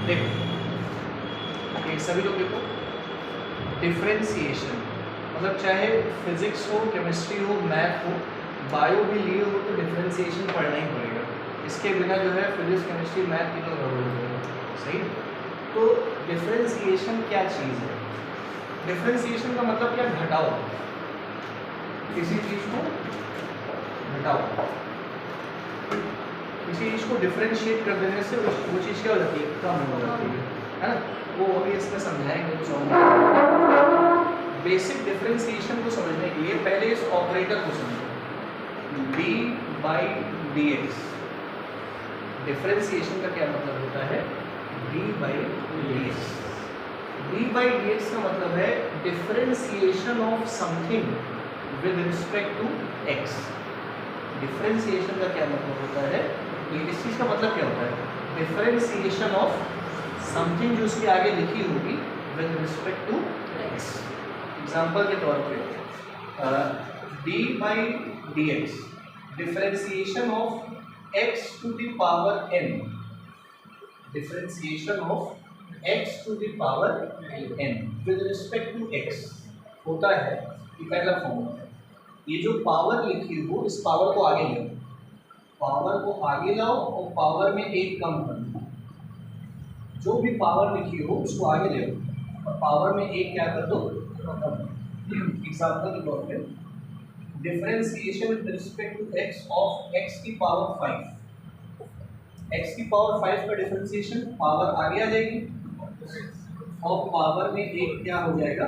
देखो ये सभी लोग देखो, डिफरेंशिएशन मतलब चाहे फिजिक्स हो, केमिस्ट्री हो, मैथ हो, बायो भी लिए हो तो डिफरेंशिएशन पढ़ना ही पड़ेगा। इसके बिना जो है फिजिक्स, केमिस्ट्ट्री, मैथ की तो गड़बड़ हो जाएगा। सही। तो डिफरेंशिएशन क्या चीज़ है? डिफरेंशिएशन का मतलब क्या? घटाओ, किसी चीज़ को घटाओ, किसी चीज़ को डिफरेंशिएट कर देने से वो चीज़ क्या हो जाती है? कम हो जाती है ना। वो अभी इसमें समझाएंगे कुछ और। बेसिक डिफरेंशिएशन को समझने के लिए पहले इस ऑपरेटर को समझो, d by D x. Differentiation का क्या मतलब होता है? D by D x. D by D x का मतलब है differentiation of something with respect to x. Differentiation का क्या मतलब होता है? इस चीज़ का मतलब क्या होता है? डिफरेंशिएशन ऑफ समथिंग जो उसके आगे लिखी होगी with respect to x. Example के तौर पे d by D x, differentiation of x to the power n, differentiation of x to the power n with respect to x होता है कि पहला फॉर्मूला है, ये जो पावर लिखी हो इस पावर को आगे ले, पावर को आगे लाओ और पावर में एक कम कर दो। जो भी पावर लिखी हो उसको आगे ले लो और पावर में एक क्या कर दो? एग्जाम्पल के तौर पे differentiation with respect to x of x की पावर 5, एक्स की पावर 5 का डिफरेंशिएशन, पावर आगे आ जाएगी और पावर में एक क्या हो जाएगा?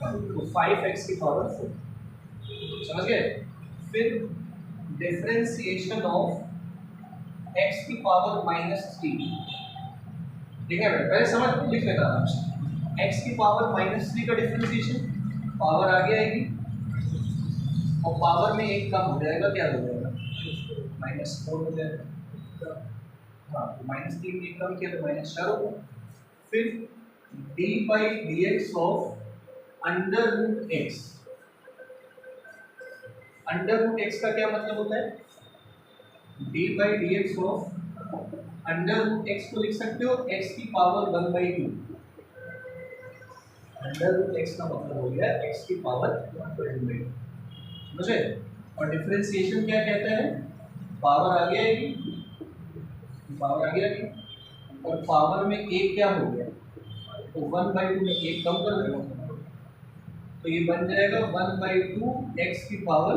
तो 5x की पावर 4। समझ गए? फिर डिफरेंशिएशन ऑफ x की पावर -3, ठीक है बेटा, पहले समझ लिख लेता हूँ। x की पावर -3 का डिफरेंशिएशन, पावर आगे आएगी और पावर में एक कम हो जाएगा, क्या हो जाएगा? -4 हो जाएगा। हाँ, -3 में एक कम किया तो -4 हो गया। फिर d by D x of under root x. Under root x का क्या मतलब होता है? d by D x of under root x को लिख सकते हो x की पावर 1/2। अंडर रूट एक्स का मतलब हो गया x की पावर 1/2, समझे? और डिफरेंशिएशन क्या कहता है? पावर आगे आएगी, पावर आगे आएगी और पावर में एक क्या हो गया? तो 1/2 में एक कम कर दो तो ये बन जाएगा 1/2 x की पावर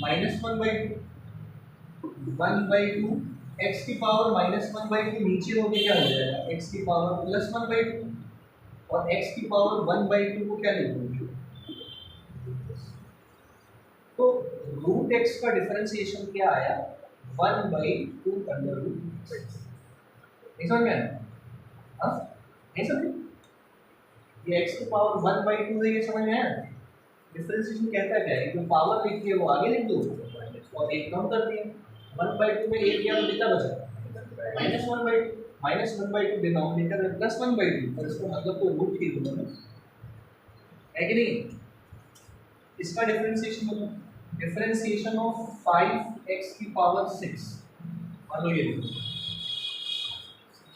-1/2। 1/2 x की पावर -1/2 नीचे होके क्या हो जाएगा? x की पावर +1/2 और x की पावर 1/2 को क्या लिख दोगे? तो रूट x का डिफरेंशिएशन क्या आया? 1/2 अंडर रूट x। नहीं समझ में आया? हाँ, नहीं समझे? ये x की पावर 1/2 है, ये समझ में आया? डिफरेंशिएशन कहता क्या है? जो पावर लिखी है वो आगे लिख दो और एक कम कर दिया। 1/2 में एक क्या कितना बचा? -1/2। -1/2 डिनोमिनेटर में +1/2, और इसका मतलब तो रूट ही दोनों में है कि नहीं? इसका डिफरेंशिएशन मतलब डिफरेंशिएशन ऑफ 5x की पावर 6, मान लो ये देखो।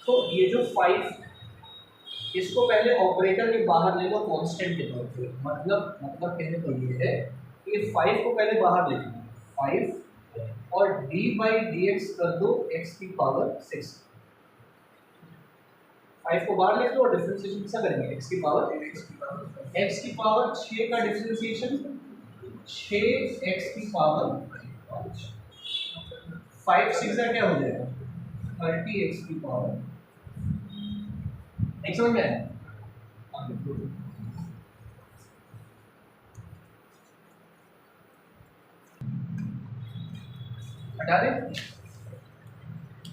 तो ये जो 5, इसको पहले ऑपरेटर के बाहर ले लो कांस्टेंट के तौर पे। मतलब कहने को ये है कि 5 को पहले बाहर ले लो, 5 और d बाई डी एक्स कर दो x की पावर 6। 5 को बाहर ले लो और डिफरेंशिएशन किसका करेंगे? x की पावर 6 का डिफरेंशिएशन 6x की पावर 5 6 का क्या हो जाएगा? 30x की पावर। नहीं समझ में आया? हटा दे,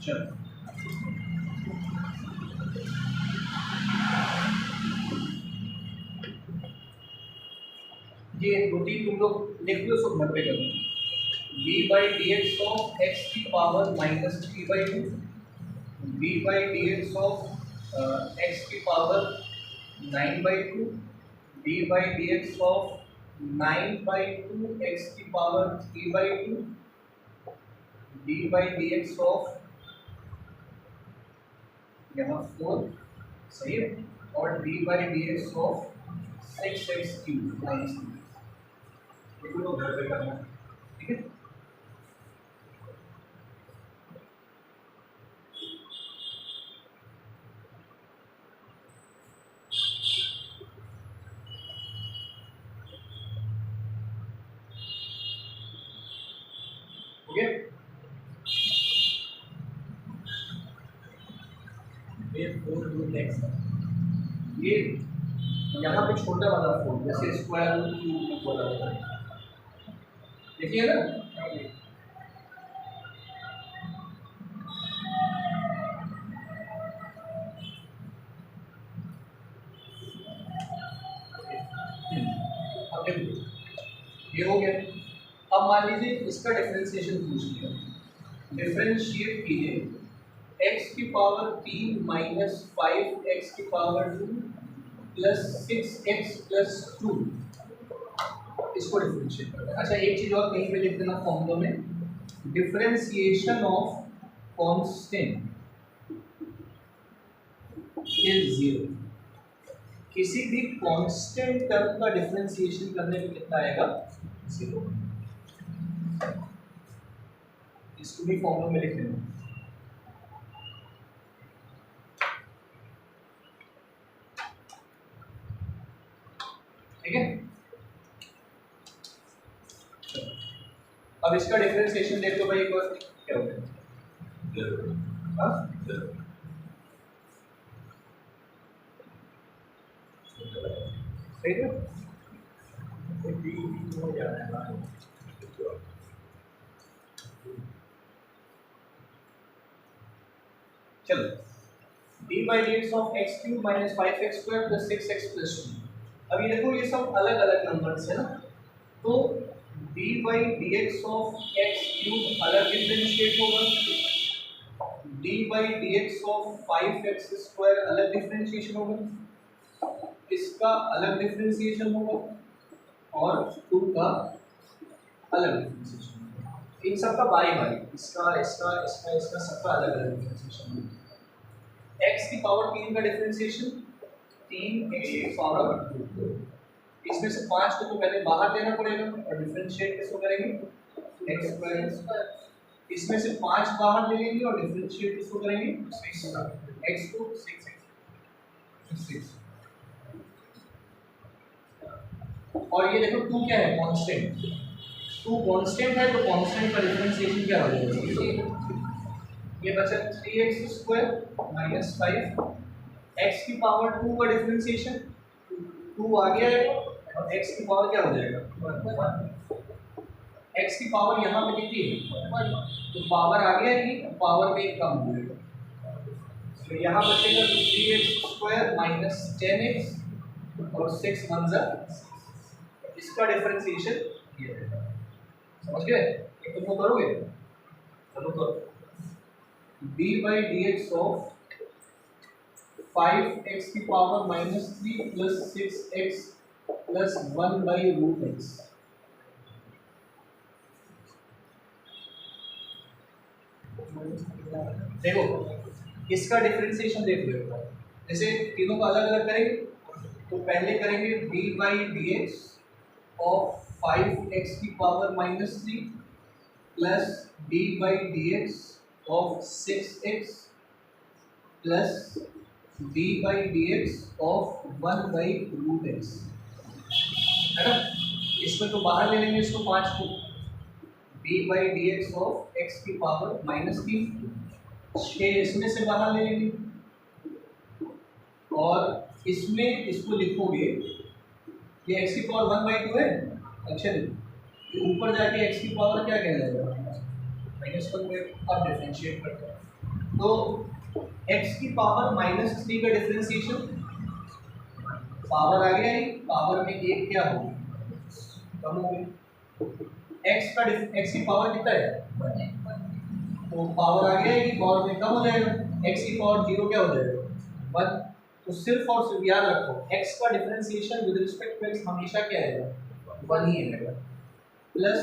चलो। ये रूटीन तुम लोग लिख लो, सब नोट पे कर लो। b by D x of x की power -3/2, b by D x of x की power 9/2, b by D x of 9/2 X की power 3/2, d by D x of यहाँ 4 सही है, और D by D x of 6x³ minus 3, ये तो घर पे करना है, ठीक है। ओके, ये 4√x है, ये यहाँ पे छोटा वाला 4 जैसे स्क्वायर रूट क्यूब बोला जाता है, देखिए ना। अब देखो ये हो गया। अब मान लीजिए इसका डिफरेंशिएशन पूछ लिया, डिफरेंशिएट कीजिए x की पावर 3 माइनस 5x की पावर 2 प्लस 6x प्लस 2, इसको डिफरेंशिएट करना है। अच्छा एक चीज और कहीं पे लिख देना फॉर्मूला में, डिफरेंशिएशन ऑफ कांस्टेंट इज 0। किसी भी कांस्टेंट टर्म का डिफरेंशिएशन करने पे कितना आएगा, 0। इसको भी फॉर्मूला में लिख लेना। ठीक है, अब इसका डिफरेंशिएशन देखो भाई एक बार क्या हो गया, सही है, हो जा रहा है। चलो D by D x of x³ minus 5x² plus 6x plus 2। अब ये देखो ये सब अलग अलग नंबर्स है ना, तो D by D x of x³ अलग डिफरेंशिएट होगा, D by D x of 5x² अलग डिफरेंशिएशन होगा, इसका अलग डिफरेंशिएशन होगा, और 2 का अलग डिफरेंशिएशन होगा। इन सब का बारी बारी, इसका इसका इसका इसका सबका अलग अलग डिफरेंशिएशन होगा। x की पावर 3 का डिफरेंशिएशन 3x की पावर 2, इसमें से 5 को तो पहले बाहर देना पड़ेगा और डिफरेंशिएट किसको करेंगे, x²। इसमें से 5 बाहर ले लेंगे और डिफरेंशिएट किसको करेंगे, x को 6 और ये देखो 2 क्या है, कांस्टेंट। 2 कांस्टेंट है तो कांस्टेंट का डिफरेंशिएशन क्या हो जाएगा, ये बचा 3x² माइनस 5, x की पावर 2 का डिफरेंशिएशन 2 आ गया है और x की पावर क्या हो जाएगा, 1। x की पावर यहाँ पे कितनी है, तो पावर आ गया है, पावर में कम हो जाएगा, तो यहाँ बचेगा 3x² माइनस 10x और 6 1 इसका डिफरेंशिएशन ये है। समझ गए, ये तुम करोगे, चलो करो। D by D x of 5x की power minus 3 plus 6x plus 1 by root x. देखो इसका डिफरेंशिएशन देख लो, जैसे तीनों को अलग अलग करेंगे तो पहले करेंगे d by D x of 5x की power minus 3 plus d by D x of 6x plus d by D x of 1 by root x, है ना। इसमें तो बाहर ले लेंगे इसको 5 को, D by D x of x की पावर माइनस 3, 6 इसमें से बाहर ले लेंगे और इसमें इसको लिखोगे, ये x की पावर 1 बाई 2 है, अच्छा देखो ऊपर जाके x की पावर क्या कहलाएगा, -1/2। अब डिफरेंशिएट करते हैं तो x की पावर -3 का डिफरेंशिएशन, पावर आ गया है, पावर में एक क्या हो कम हो गया, x की पावर कितना है, तो पावर आ गया है, पावर में कम हो जाएगा, x की पावर 0 क्या हो जाएगा 1। तो सिर्फ और सिर्फ याद रखो x का differentiation with respect to x हमेशा क्या आएगा 1 ही रहेगा, प्लस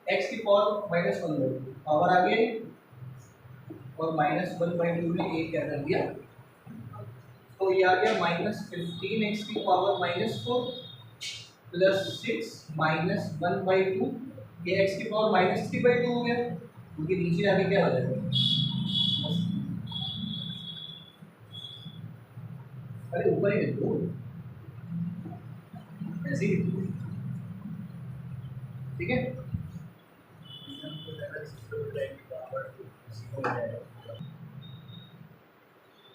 x की पावर -1/2 पावर आ गई और -1/2 में एक क्या कर दिया तो ये आ गया -15x की पावर -4 प्लस 6 -1/2, ये x की पावर -3/2 हो गया, क्योंकि नीचे आगे क्या हो जाएगा, अरे ऊपर ही लिख दो, ऐसे ही लिख दो, ठीक है।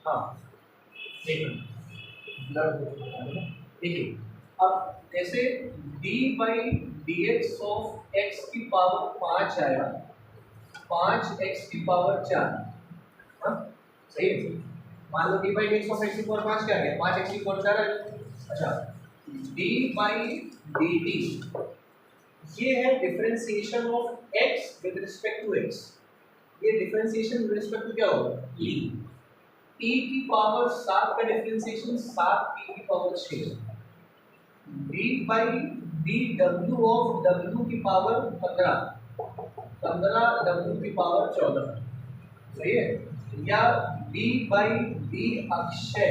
हाँ देखिए, अब ऐसे d/dx ऑफ x की पावर 5 आया, 5x की पावर 4, हाँ सही है। मान लो d/dx ऑफ x की पावर 5 क्या आ गया, 5x की पावर 4 है। अच्छा, d/dt ये है differentiation of x with respect to x, ये डिफरेंशिएशन विद रिस्पेक्ट टू क्या होगा, e, e की पावर 7 का डिफरेंशिएशन 7 e की पावर 6, d/dw ऑफ w की पावर 15, 15 w की पावर 14, सही है। या d/d अक्षय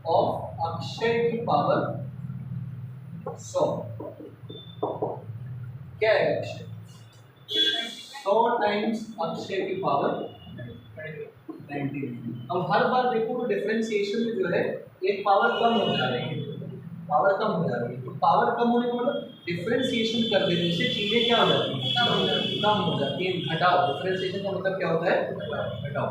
ऑफ अक्षय की पावर 100, क्या है अक्षय, 100 टाइम्स अक्षय की पावर 90। अब हर बार देखो तो डिफरेंशिएशन में जो है एक पावर कम हो जा रही है, पावर कम हो जा रही है, तो पावर कम होने का मतलब डिफरेंशिएशन कर देने से चीजें क्या हो जाती हैं, कम हो जाती है, घटाओ, डिफरेंशिएशन का मतलब क्या होता है, घटाओ।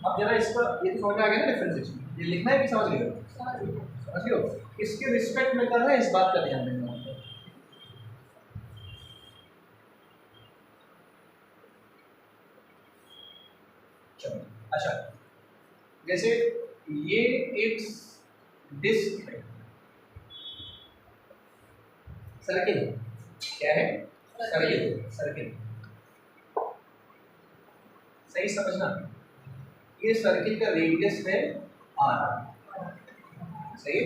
अब जरा इसका ये तो समझ आ गया ना, डिफरेंशिएशन ये लिखना है कि समझ गए, समझ गए हो, इसके रिस्पेक्ट में कर रहा है, इस बात का ध्यान देना होता है। अच्छा, जैसे ये एक डिस्क है, सर्किल, क्या है, सर्किल, सर्किल, सही समझना, ये सर्किल का रेडियस है r, सही।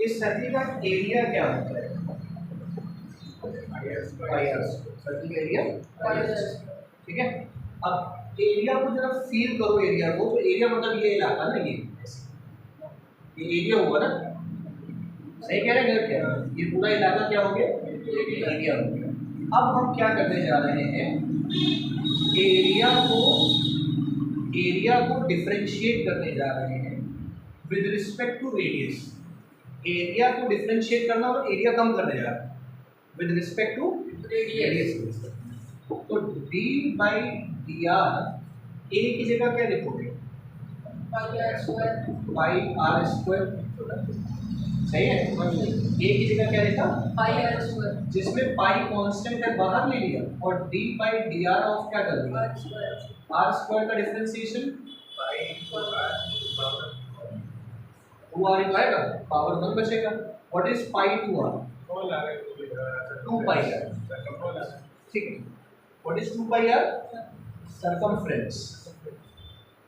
इस सर्किल का एरिया क्या होता है, सर्किल का एरिया, ठीक है। अब एरिया को जरा फील करो, एरिया को, तो एरिया मतलब ये इलाका ना, ये एरिया हुआ ना, सही कह रहे हैं क्या, ये पूरा इलाका क्या हो गया, एरिया हो गया। अब हम क्या करने जा रहे हैं, एरिया को डिफरेंशिएट करने जा रहे हैं with respect to radius, area को डिफरेंशिएट करना और एरिया कम करने जा रहे हैं विद रिस्पेक्ट टू रेडियस। तो d/dr a की जगह क्या लिखोगे, πr², सही है। a की जगह क्या लिखा, πr², जिसमें पाई कांस्टेंट है बाहर ले लिया, और d/dr ऑफ क्या कर दिया, r² का डिफरेंशिएशन 2r ही आएगा, पावर 1 बचेगा। What is pi two r, 2 pi r, ठीक है। What is 2 pi r, circumference.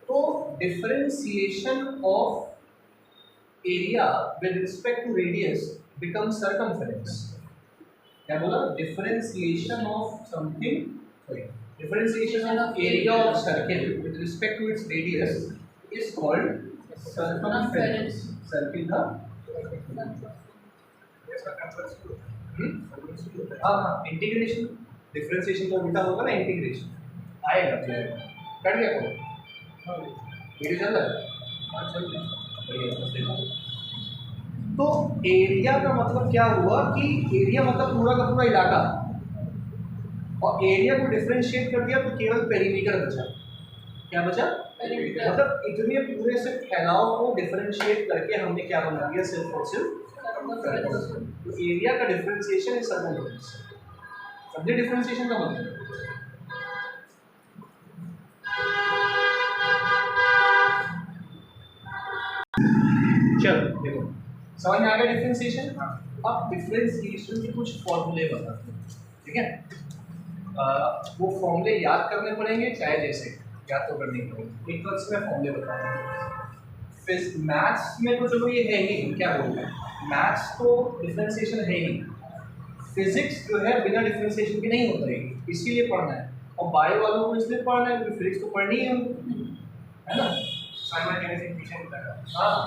तो differentiation of area with respect to radius become circumference. क्या बोला, differentiation of something, sorry, differentiation of area of circle with respect to its radius is called circumference. Circle का हाँ, integration, differentiation का उल्टा होगा ना, integration आएगा, कट गया कोई वीडियो चल रहा है, बढ़िया। तो एरिया का मतलब क्या हुआ कि एरिया मतलब पूरा का पूरा इलाका, और एरिया को डिफरेंशिएट कर दिया तो केवल पेरीमीटर बचा। क्या बचा, पेरीमीटर, मतलब इतने पूरे से फैलाव को डिफरेंशिएट करके हमने क्या बना दिया, सिर्फ और सिर्फ। तो एरिया का डिफरेंशिएशन इज सर्कमफ्रेंस, समझे डिफरेंशिएशन का मतलब। चलो देखो, समझ में आ गया डिफरेंशिएशन। अब डिफरेंशिएशन के कुछ फॉर्मूले बताते हैं, ठीक है। वो फॉर्मूले याद करने पड़ेंगे, चाहे जैसे याद तो करने पड़ेंगे। एक तो इसमें फॉर्मूले बताते हैं, मैथ्स में तो चलो ये है ही, क्या बोलते हैं, मैथ्स तो डिफरेंशिएशन है ही, फिजिक्स जो है बिना डिफरेंशिएशन के नहीं होता है, इसीलिए पढ़ना है। और बायो वालों को इसलिए पढ़ना है क्योंकि फिजिक्स तो पढ़नी है हमको, है ना। साइमल्टेनियस इक्वेशन कर। हाँ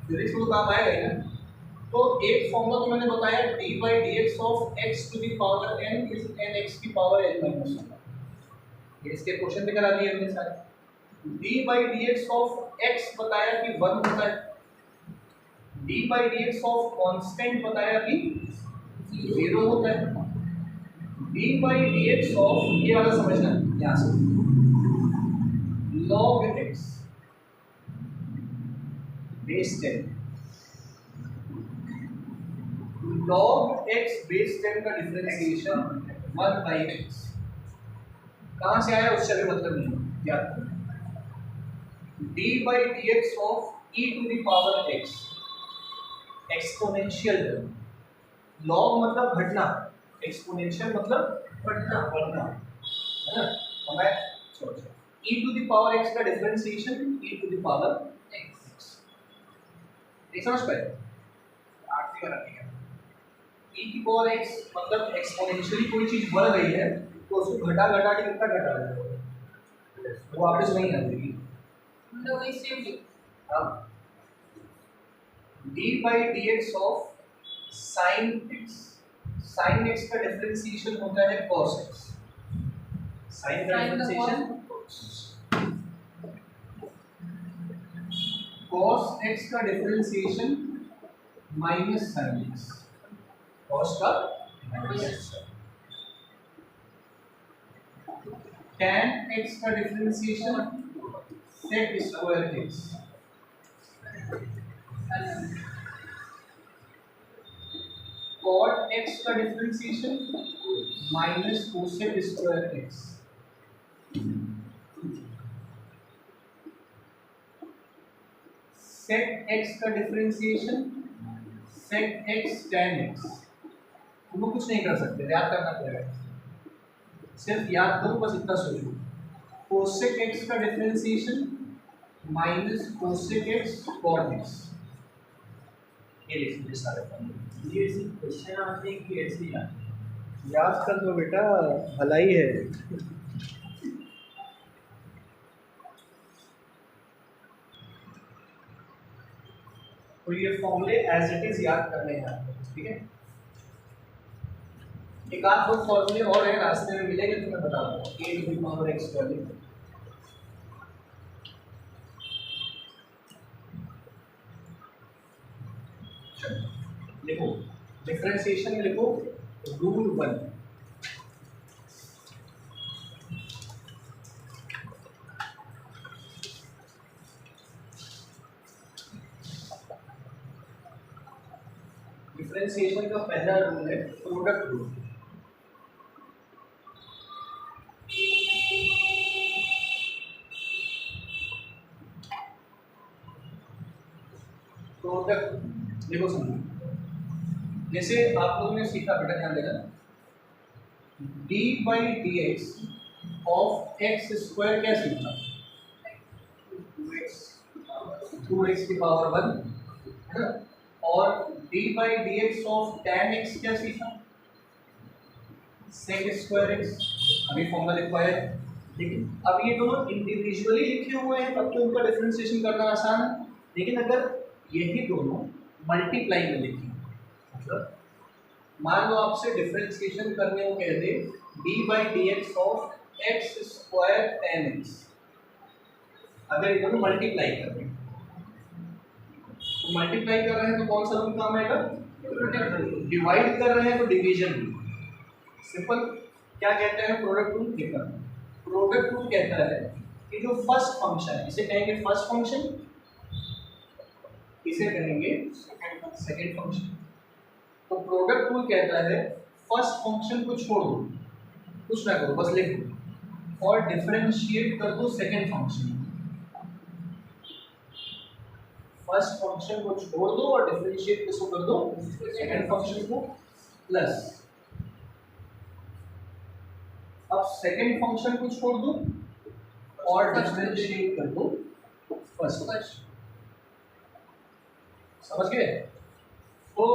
फिजिक्स में तो काम आएगा ही ना। तो एक फॉर्मूला तो मैंने बताया d by D x of x to the power n is n x की पावर एन माइनस वन। ये इसके क्वेश्चन पे करा दिए हमने सारे। D by D x of x बताया कि वन होता है, d by D x of constant बताया कि जीरो होता है, d by D x of ये वाला समझना यहाँ से log x base 10, log x base 10 का डिफरेंशिएशन 1 बाई x कहाँ से आया उससे भी मतलब नहीं याद रखना। d by D x of e to the power x exponential term, log मतलब घटना, एक्सपोनेंशियल मतलब बढ़ना बढ़ना है ना। हमें सोचो e to the power x का differentiation e to the power x, एक समझ पाए आखिरी वाला ठीक है। e की पावर x मतलब एक्सपोनेंशियली कोई चीज बढ़ रही है तो उसको घटा घटा के कितना घटा देगा वो वापस वहीं आ जाएगी। मतलब वही सेम ही। हां d by D x of sin x, sin x का डिफरेंशिएशन होता है cos x, sin का डिफरेंशिएशन cos x का differentiation minus sin x, cos का माइनस tan x का differentiation sec square x, cot x का differentiation minus cosec square x, sec x का differentiation sec x tan x। तुम लोग कुछ नहीं कर सकते, याद करना पड़ेगा, सिर्फ याद करो बस इतना सोचो। कोसेक x का differentiation minus cosec x cot x, ये लिख दीजिए सारे फॉर्मूले। ये ऐसे क्वेश्चन आते हैं कि ऐसे याद कर दो बेटा, भलाई है। तो ये फॉर्मूले एज इट इज याद करने हैं आपको, ठीक है। एक आध दो फॉर्मूले और हैं रास्ते में मिलेंगे तो मैं बता दूंगा। a to the power x square लिखो, डिफरेंशिएशन में लिखो रूट 1, डिफरेंशिएशन का पहला रूल है प्रोडक्ट रूल। प्रोडक्ट देखो समझो, जैसे आप लोगों ने सीखा बेटा, ध्यान देना, d by D x of x square क्या सीखा, 2x की पावर 1 है ना, और d by D x of tan x क्या सीखा, sec स्क्वायर x। अभी फॉर्मूला लिखवाया है, लेकिन अब ये दोनों इंडिविजुअली लिखे हुए हैं तब तो उनका डिफरेंशिएशन करना आसान है, लेकिन अगर यही दोनों मल्टीप्लाई में लिखे, मतलब मान लो आपसे डिफरेंशिएशन करने को कह दे d by D x of x square tan x, अगर ये दोनों मल्टीप्लाई कर रहे हैं तो मल्टीप्लाई कर रहे हैं तो कौन सा रूल काम आएगा, डिवाइड कर रहे हैं तो डिवीजन रूल। सिंपल, क्या कहते हैं प्रोडक्ट रूल, देखा प्रोडक्ट रूल कहता है कि जो फर्स्ट फंक्शन है इसे कहेंगे फर्स्ट फंक्शन, इसे कहेंगे सेकंड फंक्शन। तो प्रोडक्ट रूल कहता है फर्स्ट फंक्शन को छोड़ दो, कुछ ना करो बस लिख दो और डिफरेंशिएट कर दो सेकंड फंक्शन। फर्स्ट फंक्शन को छोड़ दो और डिफरेंशिएट किसको कर दो, सेकंड फंक्शन को, प्लस अब सेकंड फंक्शन को छोड़ दो और डिफरेंशिएट कर दो फर्स्ट। समझ गए? तो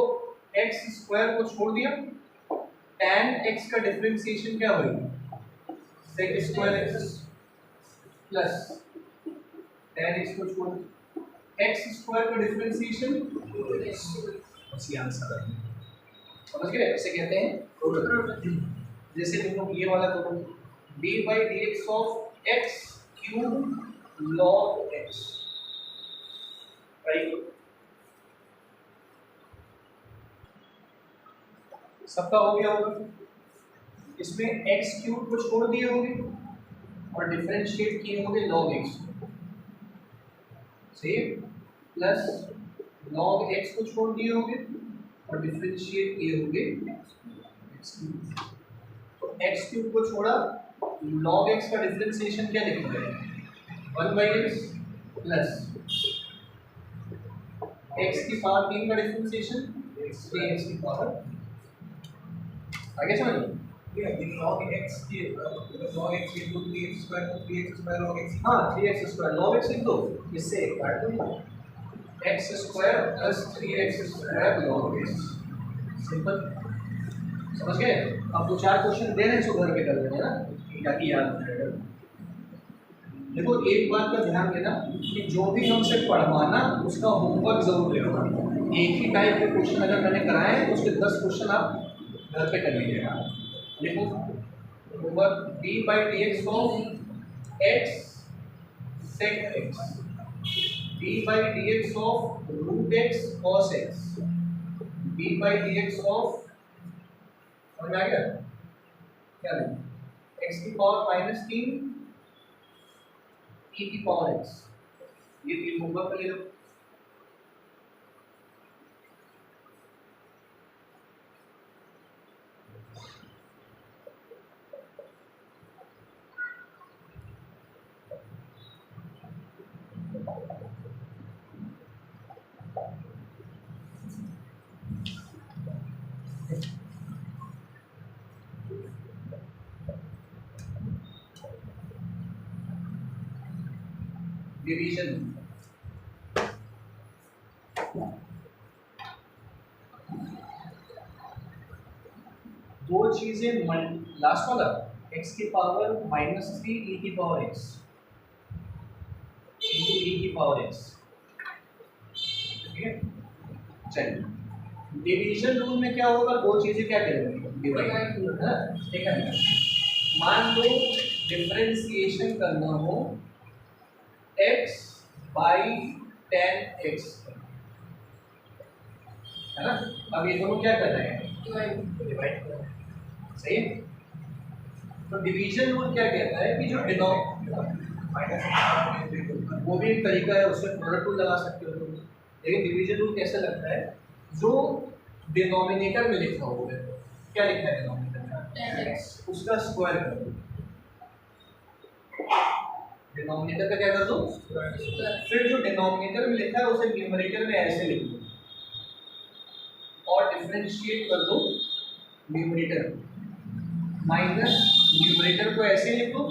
एक्स स्क्वायर को छोड़ दिया, tan x का डिफरेंशिएशन क्या होगा, sec square x plus tan x को छोड़ x स्क्वायर का डिफरेंशिएशन बस ये आंसर है। समझ गए? ऐसे कहते हैं जैसे तुम लोग ये वाला करो b by dx of x cube log x, right? सबका हो गया होगा। इसमें x क्यूब को छोड़ दिए होंगे और डिफरेंशिएट किए होंगे log x, same, plus log x को छोड़ दिए होंगे और डिफरेंशिएट किए होंगे x क्यूब। तो x क्यूब को छोड़ा, log x का डिफरेंशिएशन क्या लिखोगे? 1/x प्लस x की पावर 3 का डिफरेंशिएशन 3x की पावर। आगे समझ log x की log x into 3x square तो 3x square log x। हाँ 3x स्क्वायर log x लिख दो, इससे एक काट दो, x square plus 3x square log x, simple. समझ गए? अब दो चार क्वेश्चन दे रहे हैं सो घर पे कर लेंगे ना, ताकि याद रहेगा। देखो एक बात का ध्यान देना कि जो भी हमसे पढ़वाना उसका होमवर्क जरूर लेना। एक ही टाइप के क्वेश्चन अगर मैंने कराए हैं तो उसके 10 क्वेश्चन आप घर पे कर लीजिएगा। देखो homework b by dx of x sec x, b by dx of root x cos x, b by dx of, समझ में आ गया क्या नहीं? x की पावर -3 e की पावर x, ये तीन होमवर्क ले लो। डिवीजन, दो चीजें लास्ट वाला x की पावर -3 e की पावर x into e की पावर x, ठीक है? चलिए डिवीजन रूल में क्या होगा, दो चीजें क्या करेंगे? डिवाइड, ठीक है? मान लो डिफरेंशिएशन करना हो x by tan x, है ना? अब ये दोनों क्या कर रहे हैं? डिवाइड कर रहे हैं, सही है? तो डिवीजन रूल क्या कहता है कि जो वो भी एक तरीका है, उसमें प्रोडक्ट रूल लगा सकते हो तुम, लेकिन डिवीजन रूल कैसे लगता है? जो डिनोमिनेटर में लिखा हुआ है, क्या लिखा है डिनोमिनेटर में? उसका स्क्वायर कर दो। डिनोमिनेटर का क्या कर दो? फिर जो डिनोमिनेटर में लिखा है उसे न्यूमरेटर में ऐसे लिख दो और डिफरेंशिएट कर दो न्यूमरेटर, माइनस न्यूमरेटर को ऐसे लिख दो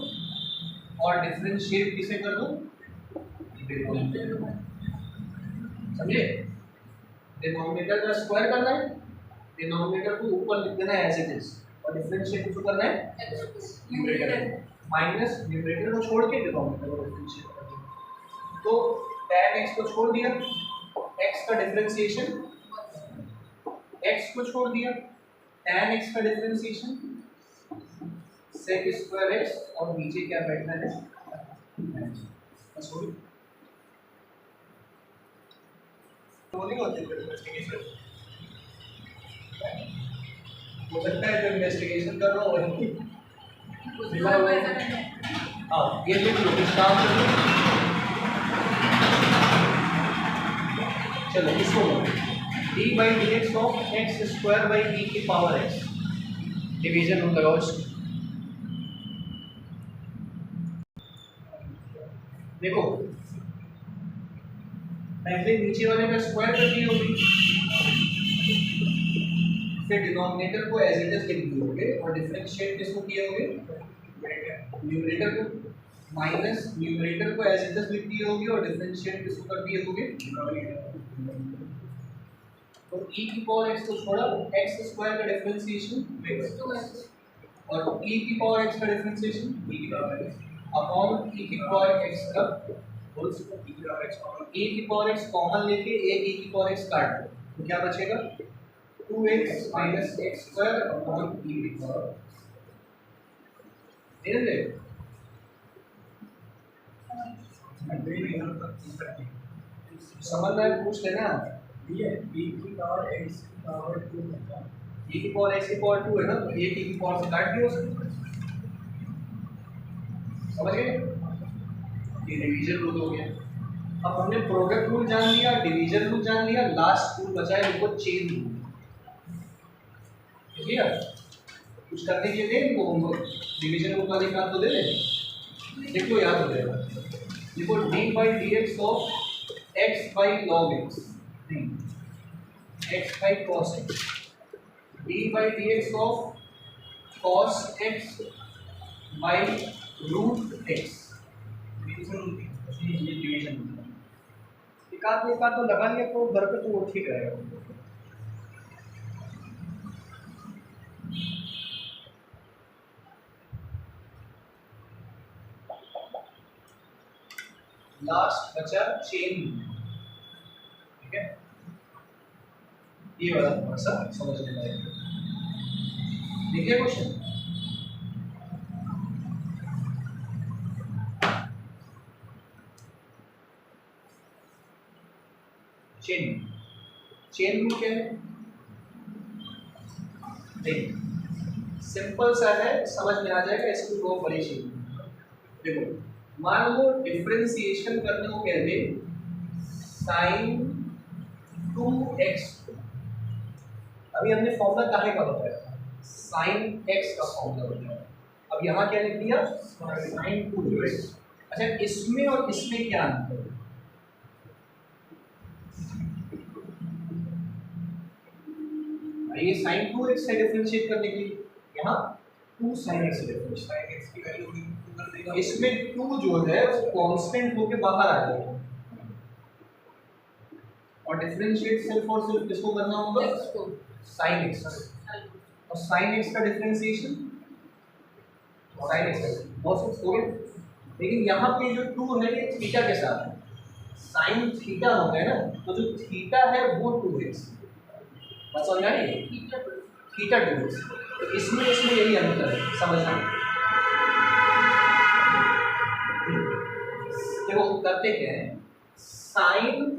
और डिफरेंशिएट किसे कर दो? समझे? डिनोमिनेटर का स्क्वायर करना है, डिनोमिनेटर को ऊपर लिख देना है एज इट इज और डिफरेंशिएट किसको करना है? न्यूमरेटर, माइनस न्यूमरेटर को छोड़ के डिनोमिनेटर को डिफरेंशिएट कर दो। तो tan x को छोड़ दिया, x का डिफरेंशिएशन, x को छोड़ दिया, tan x का डिफरेंशिएशन sec स्क्वायर x, और नीचे क्या बैठना है? बस हो गया। नहीं होती इन्वेस्टिगेशन, हो सकता है जो इन्वेस्टिगेशन कर रहा हो हाँ ये लिख लो, इस काम कर लो। चलो इसको d by dx of x square by e की पावर x, डिवीजन रूल लगाओ इसको। देखो पहले नीचे वाले का स्क्वायर कर दी होगी, फिर डिनोमिनेटर को एज इट इज लिख दिए होगे और डिफरेंशिएट किसको किए होगे? न्यूमरेटर को, माइनस न्यूमरेटर को एज इट इज लिख दिए होगे और डिफरेंशिएट किसको कर दिए होगे? तो e की पावर x को छोड़ा, x स्क्वायर का डिफरेंशिएशन और e की पावर x का डिफरेंशिएशन अपॉन e की पावर x का होल स्क्वायर e की पावर x कॉमन e की पावर x कॉमन लेके एक e की पावर x काट दो तो क्या बचेगा 2x minus x square upon e की पावर समझ रहा है पूछ लेना ये b की पावर x की पावर 2 होगा e की पावर x की पावर 2 है ना तो एक e की पावर से काट दिया उसको समझ गए ये डिवीजन रूल हो गया अब हमने प्रोडक्ट रूल जान लिया डिवीजन रूल जान लिया लास्ट रूल बचा है इनको चेन रूल क्लियर कुछ करने के लिए इनको होमवर्क डिवीजन रूल वाली बात तो दे दे देख लो याद हो जाएगा देखो d by dx of x by log x x by cos x d by dx of cos x by root x division rule ये डिवीजन एक आध तो लगा लिया तो घर पे तो वो ठीक रहेगा लास्ट बचा चेन ठीक है ये वाला थोड़ा सा समझने लायक देखिए क्वेश्चन चेन रूल क्या है नहीं सिंपल सा है समझ में आ जाएगा इसको दो परेशानी देखो मान लो डिफरेंशिएशन करने को कहते sin 2x अभी हमने फॉर्मूला काहे का बताया sin x का फॉर्मूला बताया अब यहाँ क्या लिख दिया sin 2x अच्छा इसमें और इसमें क्या अंतर है ये sin 2x से डिफरेंशिएट करने के लिए यहाँ 2 sin x से डिफरेंशिएट sin x की वैल्यू भी कर देगा इसमें 2 जो है वो कांस्टेंट होके बाहर आ जाएगा और डिफरेंशिएट सिर्फ और सिर्फ किसको करना होगा sin x और sin x का डिफरेंशिएशन sin x बहुत हो गया लेकिन यहाँ पे जो 2 है ये थीटा के साथ है sin थीटा हो गया ना तो जो थीटा है वो 2x बस समझ आई थीटा 2x तो इसमें यही अंतर है समझना देखो करते क्या है साइन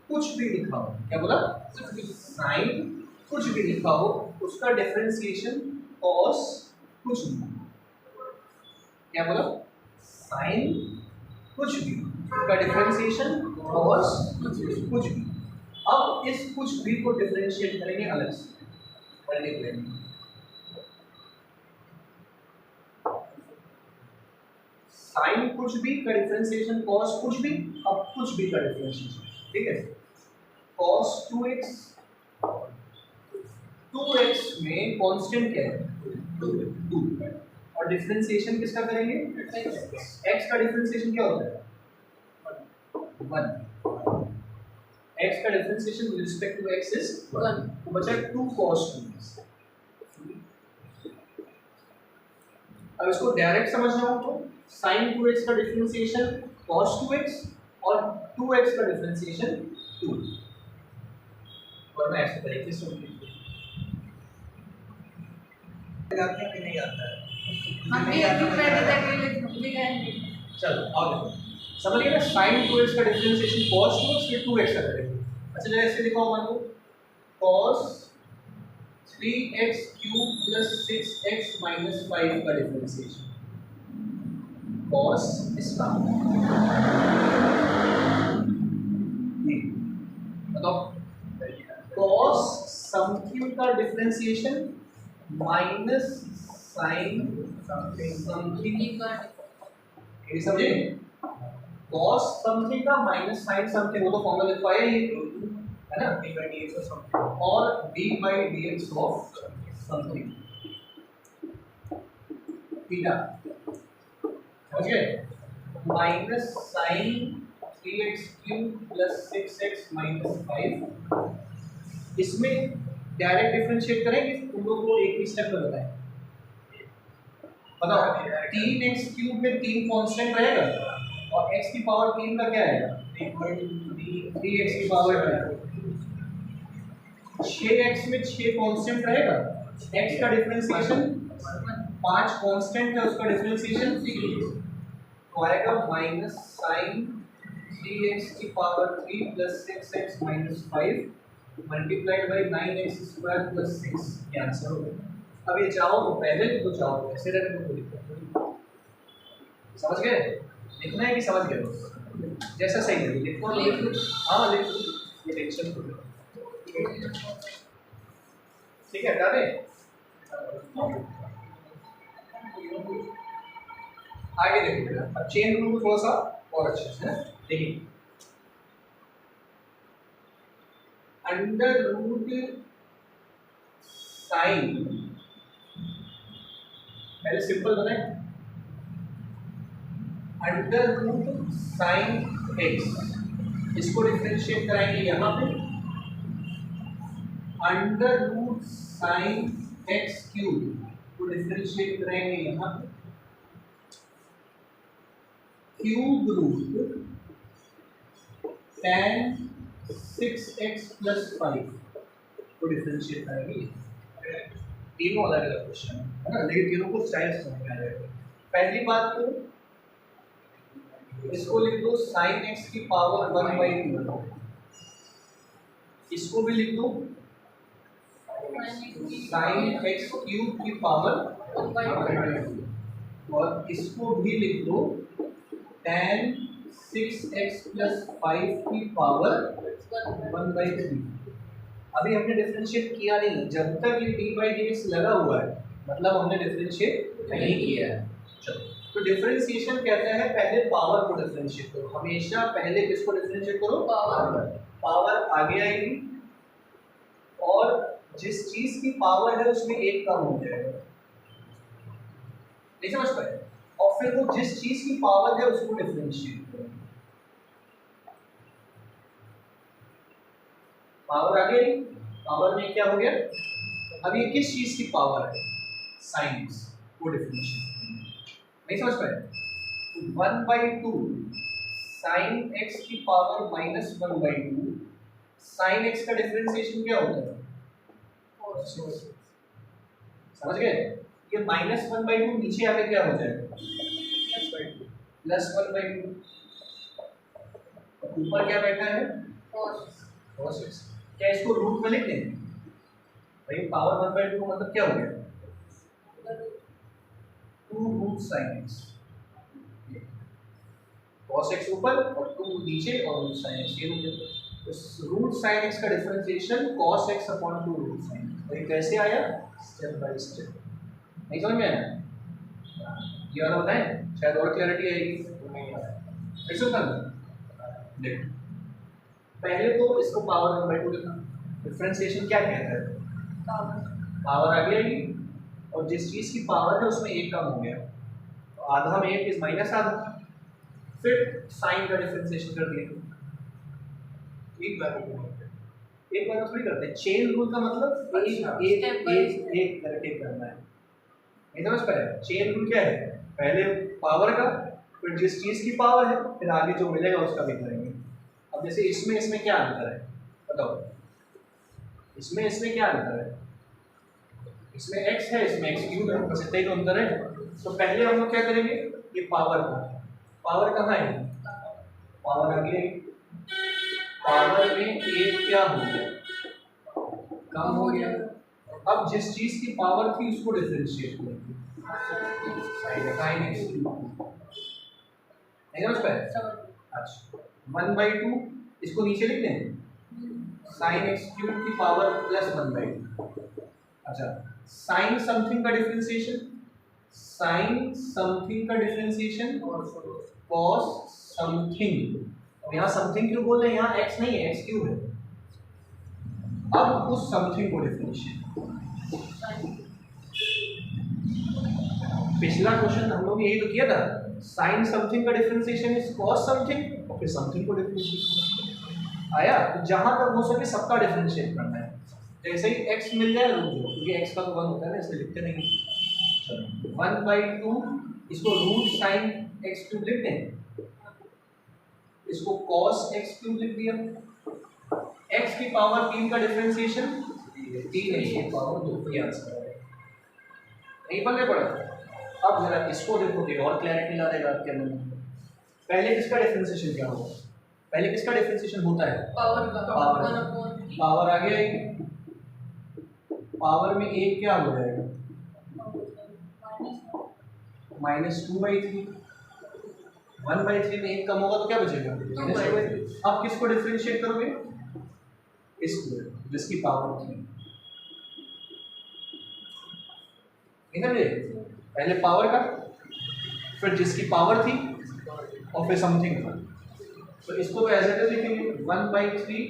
कुछ भी लिखा हो क्या बोला साइन कुछ भी लिखा हो उसका डिफरेंशिएशन कॉस कुछ भी क्या बोला साइन कुछ भी उसका डिफरेंशिएशन कॉस कुछ भी अब इस कुछ भी को डिफरेंशिएट करेंगे अलग से पहले करेंगे साइन कुछ भी का डिफरेंशिएशन cos कुछ भी अब कुछ भी का डिफरेंशिएशन ठीक है cos 2x 2x में कांस्टेंट क्या है 2 और डिफरेंशिएशन किसका करेंगे x का डिफरेंशिएशन क्या होता है 1 x का differentiation with respect to x is 1 तो बचा 2 cos 2x अब इसको डायरेक्ट समझना हो तो sin 2x का डिफरेंशिएशन cos 2x और 2x का डिफरेंशिएशन 2 और मैं ऐसे तरीके से आता है कि नहीं आता है हम भी एक दिन पहले तक लिखेंगे चलो आगे समझिए ना sin 2x का डिफरेंशिएशन cos 2x फिर 2x का करेंगे अच्छा जरा ऐसे लिखो मान लो cos 3x cube plus 6x minus 5 का डिफरेंशिएशन cos इसका बताओ cos समथिंग का डिफरेंशिएशन माइनस sin समथिंग ये समझे cos समथिंग का माइनस sin समथिंग वो तो फॉर्मूला लिखवाया ही है ना d by dx of something और d by dx of something theta समझ गए minus sin 3x cube plus 6x minus 5 इसमें डायरेक्ट डिफरेंशिएट करेंगे तुम लोग को एक ही स्टेप में बताएं बताओ 3x क्यूब में 3 कांस्टेंट रहेगा और x की पावर 3 का क्या आएगा? 3x की पावर 6x में 6 कांस्टेंट रहेगा, x का डिफरेंशिएशन 5 कांस्टेंट है, उसका डिफरेंशिएशन 3 तो आएगा माइनस साइन 3x की power 3 plus 6x minus 5 multiplied by 9x square plus 6 ये आंसर हो गया। अब ये चाहो तो पहले लिखो, चाहो तो ऐसे रख लो, कोई दिक्कत नहीं। समझ गए? लिखना है कि समझ गए? जैसा सही लगे लिखो, लिख लो। हाँ लिख लो, ये टेंशन हो गया। ठीक है, हटा दें। आगे देखिए, अब चेन रूल को थोड़ा सा और अच्छे से देखिए। अंडर रूट साइन, पहले सिंपल बनाए, अंडर रूट साइन एक्स, इसको डिफरेंशिएट कराएंगे यहाँ पे, under root sine x cube को डिफरेंशिएट कराएंगे यहाँ पे, cube root tan 6x plus 5 को डिफरेंशिएट करेंगे। तीनों अलग अलग क्वेश्चन है ना, लेकिन तीनों को स्टाइल समझ में आ जाएगा। पहली बात तो इसको लिख दो sin x की पावर 1/2, इसको भी लिख दो sin x क्यूब की पावर 1/2 और इसको भी लिख दो tan 6x प्लस 5 की पावर 1/3। अभी हमने डिफरेंशिएट किया नहीं, जब तक ये d/dx लगा हुआ है मतलब हमने डिफरेंशिएट नहीं किया है। चलो, तो डिफरेंशिएशन कहता है पहले पावर को डिफरेंशिएट करो, हमेशा पहले किसको डिफरेंशिएट करो? पावर आगे आएगी और जिस चीज की पावर है उसमें एक कम हो जाएगा, नहीं समझ पाए? और फिर वो जिस चीज की पावर है उसको डिफरेंशिएट करो, पावर आ गई। पावर में क्या हो गया? अब ये किस चीज की पावर है? साइंस को डिफरेंशिएट, नहीं समझ पाए? 1/2 साइन x की पावर माइनस 1/2, साइन x का डिफरेंशिएशन क्या होता है? समझ गए? ये माइनस 1/2 नीचे आके क्या हो जाएगा? प्लस 1/2, ऊपर क्या बैठा है? cos x। क्या इसको रूट में लिख दें? भाई पावर 1/2 का मतलब क्या हो गया? 2 root sine x, cos x ऊपर और 2 नीचे और रूट साइन x ये हो गया। तो रूट साइन x का differentiation cos x upon 2 root sine x। तो ये कैसे आया? Step by step. नहीं समझ में आया? ये वाला बताएं, शायद और क्लैरिटी आएगी। कैसे करना? देखो, पहले तो इसको पावर 1/2 लिखना। डिफरेंशिएशन क्या कहता है? पावर आ गई और जिस चीज की पावर है उसमें एक कम हो गया, तो आधा में एक इज माइनस आधा, फिर साइन का डिफरेंशिएशन कर दिया। एक बार थोड़ी करते हैं, चेन रूल का मतलब एक करके करना है, नहीं समझ पाए? चेन रूल क्या है? पहले पावर का, फिर जिस चीज की पावर है, फिर आगे जो मिलेगा उसका भी करेंगे। अब जैसे इसमें क्या अंतर है बताओ? इसमें क्या अंतर है? इसमें x है, इसमें x क्यूब है, बस इतना ही तो अंतर है। तो पहले हम लोग क्या करेंगे? ये पावर को, पावर कहाँ है? पावर आगे, पावर में एक क्या हो गया? कम हो गया। अब जिस चीज की पावर थी उसको डिफरेंशिएट करेंगे, साइन x क्यूब। नहीं समझ पाए? अच्छा, 1/2 इसको नीचे लिख दें, साइन x क्यूब की पावर प्लस 1/2। अच्छा, साइन समथिंग का डिफरेंशिएशन, साइन समथिंग का डिफरेंशिएशन कॉस समथिंग। अब यहाँ समथिंग क्यों बोल रहे हैं? यहाँ x नहीं है, x क्यूब है। अब उस समथिंग को डिफरेंशिएट, पिछला क्वेश्चन हम लोग यही तो किया था, साइन समथिंग का डिफरेंशिएशन इज कॉस समथिंग और फिर समथिंग को डिफरेंशिएट आया। तो जहां तक हो सके सबका डिफरेंशिएट करना है। जैसे ही x मिल जाए रूट दो, क्योंकि x का तो 1 होता है ना, इसलिए लिखते नहीं। चलो 1/2 इसको रूट साइन x क्यूब लिख दें, इसको cos x क्यूब लिख दिया। x की पावर 3 का डिफरेंशिएशन 3 है, ये पावर 2 की आंसर है। नहीं पल्ले पड़ा। अब जरा इसको देखो, ये और क्लैरिटी ला देगा आपके मन में। पहले किसका डिफरेंशिएशन क्या होगा? पहले किसका डिफरेंशिएशन होता है? पावर का पावर 1/3 पावर आ गया, पावर में एक क्या हो जाएगा? -2/3। 1/3 में एक कम होगा तो क्या बचेगा? 2/3। अब किसको डिफरेंशिएट करोगे? इसको, जिसकी पावर 3। समझे? पहले पावर का, फिर जिसकी पावर थी, और फिर समथिंग था। तो इसको तो ऐसे तो लिखेंगे 1/3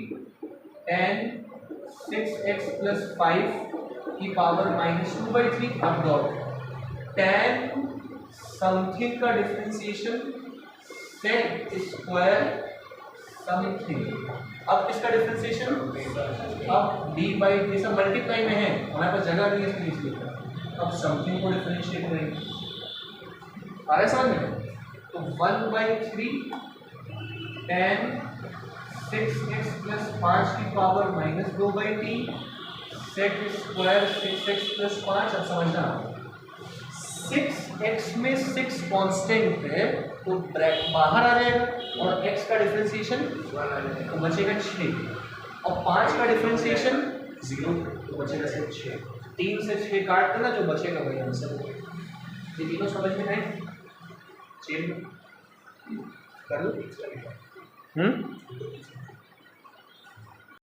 tan 6x + 5 की पावर -2/3 अब डॉट tan समथिंग का डिफरेंशिएशन sec स्क्वायर समथिंग। अब किसका डिफरेंशिएशन? अब d/d सब मल्टीप्लाई में है, हमारे पास जगह नहीं है इसलिए इसलिए अब समथिंग को डिफरेंशिएट करेंगे। आ रहा है समझ में? तो 1/3 tan 6x + 5 की पावर -2/3 sec स्क्वायर 6x + 5। अब समझना, 6x में 6 कांस्टेंट है तो ब्रैकेट बाहर आ जाएगा और x का डिफरेंशिएशन 1 आ जाएगा तो बचेगा 6, और 5 का डिफरेंशिएशन 0 तो बचेगा सिर्फ 6। 3 से 6 काट देना, जो बचेगा वही आंसर होगा। ये तीनों समझ में आए? चेन कर लो।